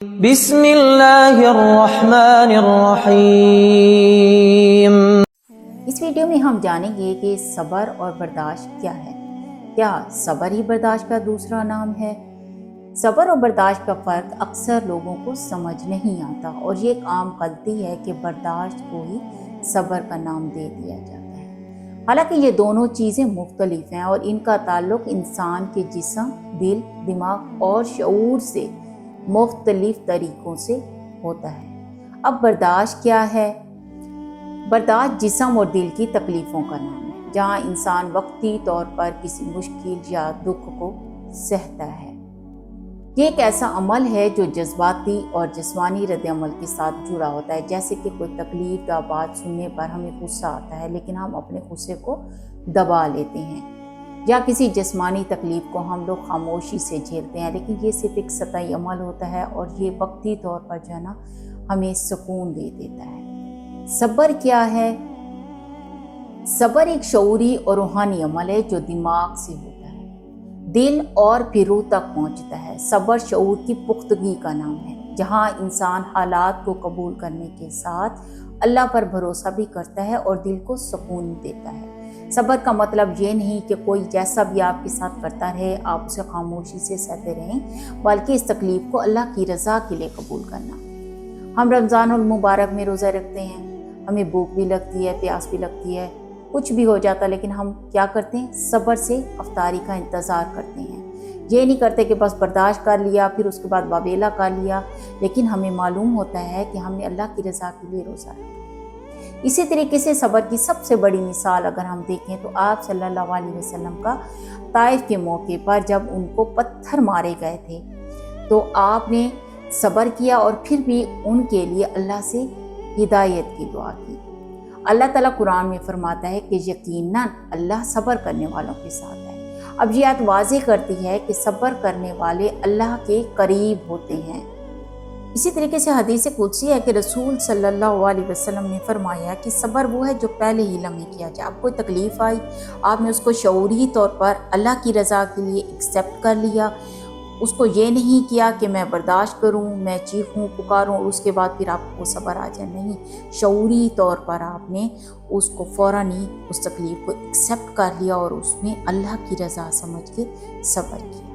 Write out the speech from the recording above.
بسم اللہ الرحمن الرحیم۔ اس ویڈیو میں ہم جانیں گے کہ صبر اور برداشت کیا ہے۔ کیا صبر ہی برداشت کا دوسرا نام ہے؟ صبر اور برداشت کا فرق اکثر لوگوں کو سمجھ نہیں آتا، اور یہ ایک عام غلطی ہے کہ برداشت کو ہی صبر کا نام دے دیا جاتا ہے۔ حالانکہ یہ دونوں چیزیں مختلف ہیں اور ان کا تعلق انسان کے جسم، دل، دماغ اور شعور سے مختلف طریقوں سے ہوتا ہے۔ اب برداشت کیا ہے؟ برداشت جسم اور دل کی تکلیفوں کا نام ہے، جہاں انسان وقتی طور پر کسی مشکل یا دکھ کو سہتا ہے۔ یہ ایک ایسا عمل ہے جو جذباتی اور جسمانی رد عمل کے ساتھ جڑا ہوتا ہے، جیسے کہ کوئی تکلیف یا بات سننے پر ہمیں غصہ آتا ہے لیکن ہم اپنے غصے کو دبا لیتے ہیں، یا کسی جسمانی تکلیف کو ہم لوگ خاموشی سے جھیلتے ہیں، لیکن یہ صرف ایک سطحی عمل ہوتا ہے اور یہ وقتی طور پر جو ہے نا ہمیں سکون دے دیتا ہے۔ صبر کیا ہے؟ صبر ایک شعوری اور روحانی عمل ہے جو دماغ سے ہوتا ہے، دل اور پھر روح تک پہنچتا ہے۔ صبر شعور کی پختگی کا نام ہے، جہاں انسان حالات کو قبول کرنے کے ساتھ اللہ پر بھروسہ بھی کرتا ہے اور دل کو سکون دیتا ہے۔ صبر کا مطلب یہ نہیں کہ کوئی جیسا بھی آپ کے ساتھ کرتا رہے آپ اسے خاموشی سے سہتے رہیں، بلکہ اس تکلیف کو اللہ کی رضا کے لیے قبول کرنا۔ ہم رمضان المبارک میں روزہ رکھتے ہیں، ہمیں بھوک بھی لگتی ہے، پیاس بھی لگتی ہے، کچھ بھی ہو جاتا، لیکن ہم کیا کرتے ہیں؟ صبر سے افطاری کا انتظار کرتے ہیں۔ یہ نہیں کرتے کہ بس برداشت کر لیا پھر اس کے بعد واویلا کر لیا، لیکن ہمیں معلوم ہوتا ہے کہ ہم نے اللہ کی رضا کے لیے روزہ رکھا۔ اسی طریقے سے صبر کی سب سے بڑی مثال اگر ہم دیکھیں تو آپ صلی اللہ علیہ وسلم کا طائف کے موقع پر جب ان کو پتھر مارے گئے تھے تو آپ نے صبر کیا اور پھر بھی ان کے لیے اللہ سے ہدایت کی دعا کی۔ اللہ تعالیٰ قرآن میں فرماتا ہے کہ یقیناً اللہ صبر کرنے والوں کے ساتھ ہے۔ اب یہ آیت واضح کرتی ہے کہ صبر کرنے والے اللہ کے قریب ہوتے ہیں۔ اسی طریقے سے حدیث قدسی ہے کہ رسول صلی اللہ علیہ وسلم نے فرمایا کہ صبر وہ ہے جو پہلے ہی لمحے کیا جائے۔ اب کوئی تکلیف آئی، آپ نے اس کو شعوری طور پر اللہ کی رضا کے لیے ایکسیپٹ کر لیا، اس کو یہ نہیں کیا کہ میں برداشت کروں، میں چیخوں پکاروں اور اس کے بعد پھر آپ کو صبر آ جائے، نہیں، شعوری طور پر آپ نے اس کو فوراً ہی اس تکلیف کو ایکسیپٹ کر لیا اور اس میں اللہ کی رضا سمجھ کے صبر کیا۔